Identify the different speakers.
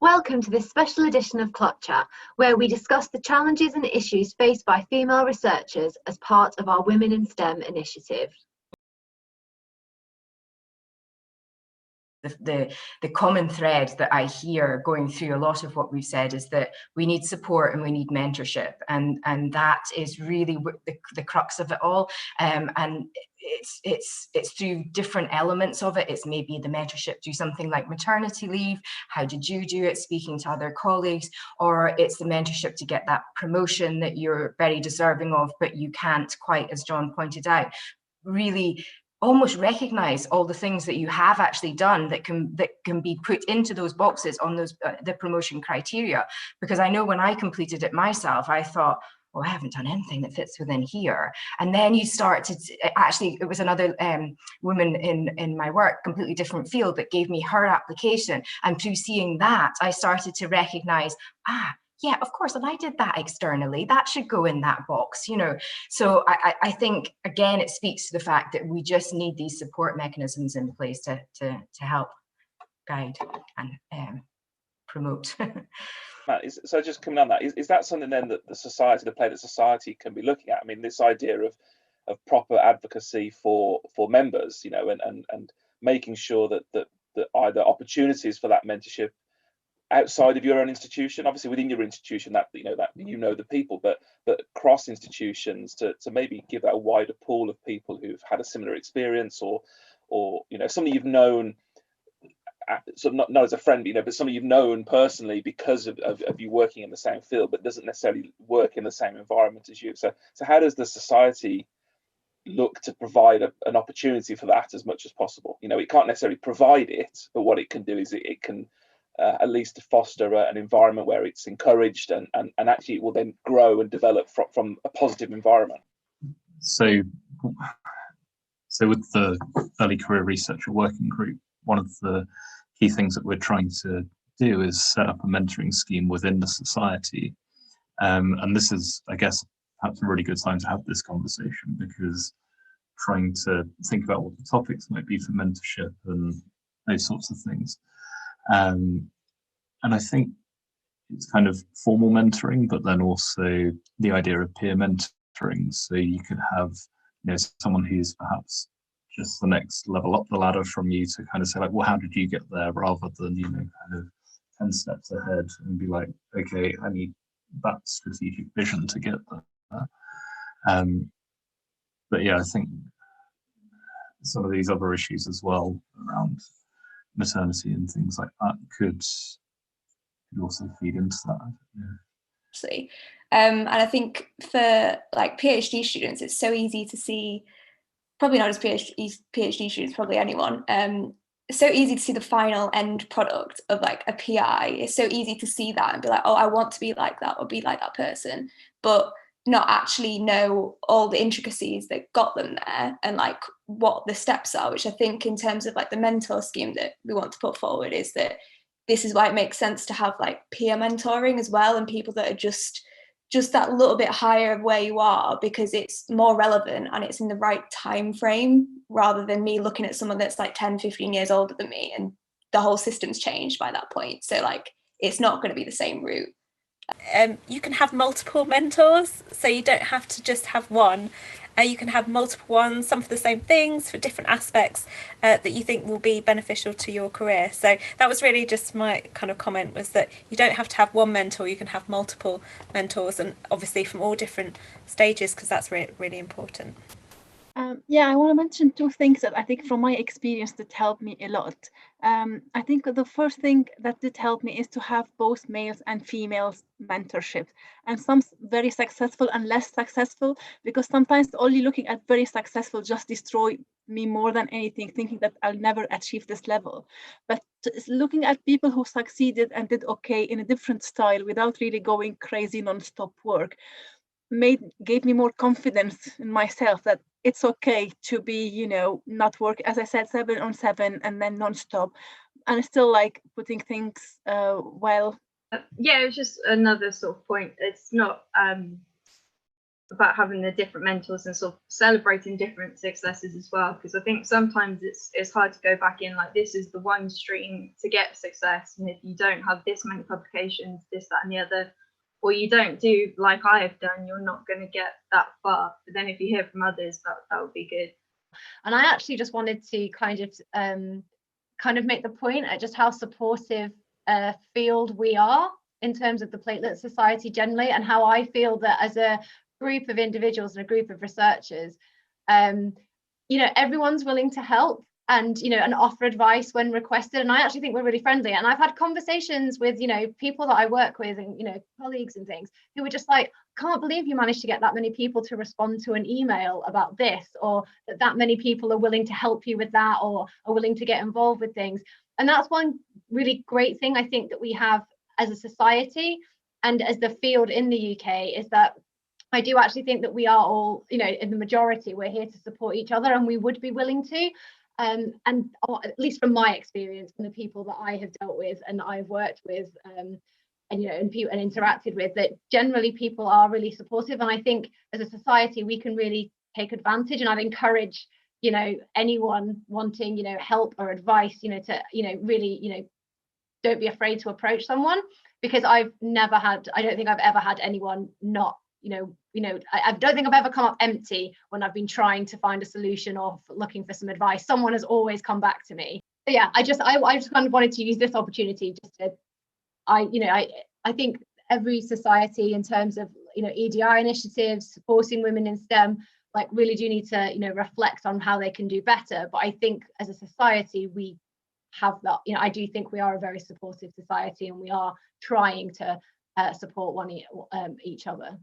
Speaker 1: Welcome to this special edition of Clot Chat, where we discuss the challenges and issues faced by female researchers as part of our Women in STEM initiative.
Speaker 2: The common thread that I hear going through a lot of what we've said is that we need support and we need mentorship, and that is really the crux of it all. And it's through different elements of it. It's maybe the mentorship through something like maternity leave. How did you do it? Speaking to other colleagues, or it's the mentorship to get that promotion that you're very deserving of, but you can't quite, as John pointed out, really almost recognize all the things that you have actually done that can be put into those boxes on those the promotion criteria. Because I know when I completed it myself, I thought, well, I haven't done anything that fits within here. And then you start to actually, it was another woman in my work, completely different field, that gave me her application, and through seeing that I started to recognize, yeah, of course, and I did that externally. That should go in that box, you know. So I think, again, it speaks to the fact that we just need these support mechanisms in place to help guide and promote.
Speaker 3: So just coming on that, is that something then that the play that society can be looking at? I mean, this idea of proper advocacy for members, you know, and making sure that either opportunities for that mentorship outside of your own institution, obviously within your institution, that you know the people, but cross institutions to maybe give that a wider pool of people who've had a similar experience, or you know, somebody you've known, sort of not as a friend, you know, but somebody you've known personally because of you working in the same field, but doesn't necessarily work in the same environment as you. So how does the society look to provide an opportunity for that as much as possible? You know, it can't necessarily provide it, but what it can do is it can at least to foster an environment where it's encouraged and actually it will then grow and develop from a positive environment.
Speaker 4: So with the Early Career Researcher Working Group, one of the key things that we're trying to do is set up a mentoring scheme within the society. And this is, I guess, perhaps a really good time to have this conversation, because trying to think about what the topics might be for mentorship and those sorts of things. And I think it's kind of formal mentoring, but then also the idea of peer mentoring. So you could have, you know, someone who's perhaps just the next level up the ladder from you to kind of say, like, well, how did you get there, rather than, you know, kind of 10 steps ahead and be like, okay, I need that strategic vision to get there. But yeah, I think some of these other issues as well around maternity and things like that could also feed into that.
Speaker 5: Yeah. And I think for like PhD students, it's so easy to see, probably not just PhD students, probably anyone, it's so easy to see the final end product of like a PI. It's so easy to see that and be like, oh, I want to be like that or be like that person, but not actually know all the intricacies that got them there and like what the steps are, which I think in terms of like the mentor scheme that we want to put forward is that this is why it makes sense to have like peer mentoring as well, and people that are just that little bit higher of where you are, because it's more relevant and it's in the right time frame, rather than me looking at someone that's like 10, 15 years older than me and the whole system's changed by that point. So like, it's not going to be the same route.
Speaker 6: You can have multiple mentors, so you don't have to just have one. You can have multiple ones, some for the same things, for different aspects that you think will be beneficial to your career. So that was really just my kind of comment, was that you don't have to have one mentor, you can have multiple mentors, and obviously from all different stages, because that's really important.
Speaker 7: Yeah, I want to mention two things that I think from my experience that helped me a lot. I think the first thing that did help me is to have both males and females mentorship, and some very successful and less successful, because sometimes only looking at very successful just destroy me more than anything, thinking that I'll never achieve this level. But looking at people who succeeded and did okay in a different style without really going crazy non-stop work gave me more confidence in myself that it's okay to be, you know, not work, as I said, 7 on 7 and then non-stop, and still like putting things well.
Speaker 8: Yeah, it was just another sort of point. It's not about having the different mentors and sort of celebrating different successes as well, because I think sometimes it's hard to go back in like this is the one stream to get success, and if you don't have this many publications, this, that and the other, or you don't do like I have done, you're not going to get that far. But then if you hear from others, that would be good.
Speaker 1: And I actually just wanted to kind of make the point at just how supportive a field we are in terms of the Platelet Society generally, and how I feel that as a group of individuals and a group of researchers, everyone's willing to help and and offer advice when requested. And I actually think we're really friendly, and I've had conversations with people that I work with and colleagues and things who were just like, can't believe you managed to get that many people to respond to an email about this, or that many people are willing to help you with that, or are willing to get involved with things. And that's one really great thing I think that we have as a society and as the field in the UK, is that I do actually think that we are all, in the majority, we're here to support each other, and we would be willing to. And at least from my experience and the people that I have dealt with and I've worked with, and interacted with, that generally people are really supportive. And I think as a society we can really take advantage. And I'd encourage, anyone wanting, help or advice, to, really, don't be afraid to approach someone, because I don't think I've ever had anyone not, I don't think I've ever come up empty when I've been trying to find a solution or looking for some advice. Someone has always come back to me. But yeah, I just kind of wanted to use this opportunity just to, I think every society in terms of, EDI initiatives, supporting women in STEM, like really do need to, reflect on how they can do better. But I think as a society, we have that, I do think we are a very supportive society, and we are trying to support each other.